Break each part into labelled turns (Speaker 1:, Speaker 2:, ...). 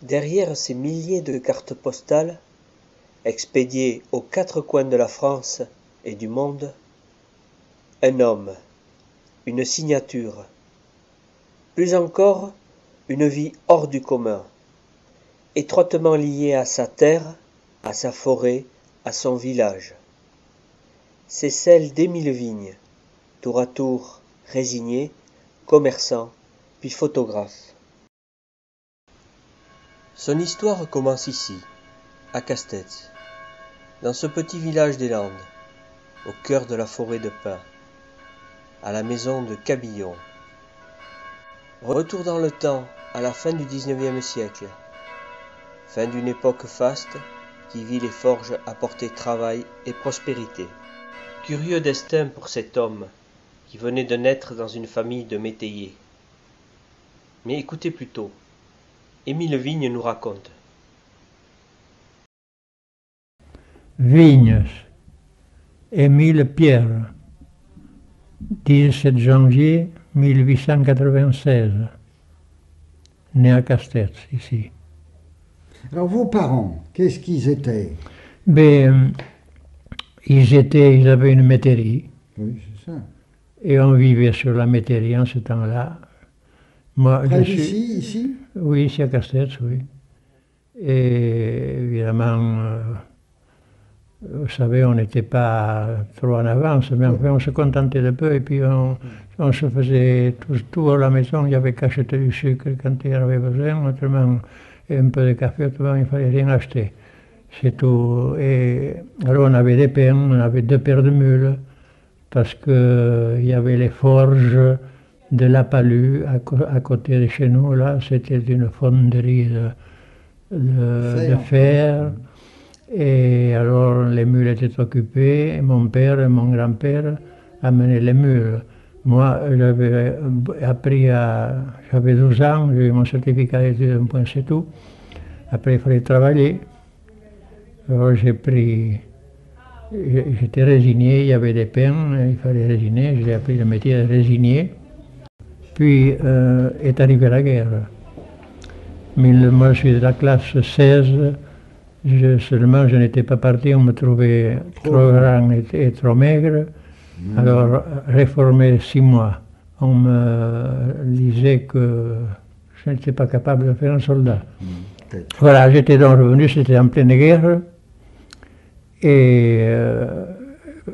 Speaker 1: Derrière ces milliers de cartes postales, expédiées aux quatre coins de la France et du monde, un homme, une signature, plus encore une vie hors du commun, étroitement liée à sa terre, à sa forêt, à son village. C'est celle d'Émile Vigne, tour à tour résigné, commerçant, puis photographe. Son histoire commence ici, à Castets, dans ce petit village des Landes, au cœur de la forêt de pins, à la maison de Cabillon. Retour dans le temps, à la fin du XIXe siècle, fin d'une époque faste qui vit les forges apporter travail et prospérité. Curieux destin pour cet homme qui venait de naître dans une famille de métayers. Mais écoutez plutôt, Émile Vigne nous raconte.
Speaker 2: Vignes, Émile Pierre, 17 janvier 1896, né à Castets, ici.
Speaker 3: Alors vos parents, qu'est-ce qu'ils étaient?
Speaker 2: Ben, ils avaient une métairie.
Speaker 3: Oui, c'est ça.
Speaker 2: Et on vivait sur la métairie en ce temps-là. Moi,
Speaker 3: Près d'ici, ici?
Speaker 2: Oui, ici à Castets, oui. Et évidemment, vous savez, on n'était pas trop en avance, mais enfin, on se contentait de peu et puis on se faisait tout à la maison. Il n'y avait qu'à acheter du sucre quand il y en avait besoin, autrement, et un peu de café, autrement, il ne fallait rien acheter. C'est tout. Et alors, on avait des pains, on avait 2 paires de mules, parce qu'il y avait les forges de La Palue à côté de chez nous. Là, c'était une fonderie de fer. Et alors les mules étaient occupées, et mon père et mon grand-père amenaient les mules. Moi, j'avais appris j'avais 12 ans, j'ai eu mon certificat d'études, un point c'est tout. Après, il fallait travailler. Alors j'étais résigné, il y avait des pains, il fallait résiner, j'ai appris le métier de résinier. Puis est arrivée la guerre. Moi, je suis de la classe 16. Seulement, je n'étais pas parti, on me trouvait trop grand et trop maigre. Alors, réformé 6 mois. On me disait que je n'étais pas capable de faire un soldat. Voilà, j'étais donc revenu, c'était en pleine guerre. Et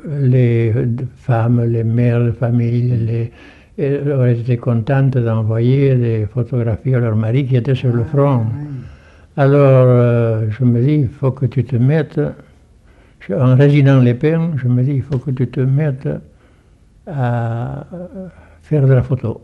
Speaker 2: les femmes, les mères de famille, elles étaient contentes d'envoyer des photographies à leur mari qui était sur le front. Alors, je me dis, il faut que tu te mettes, en résinant les pains, je me dis, il faut que tu te mettes à faire de la photo.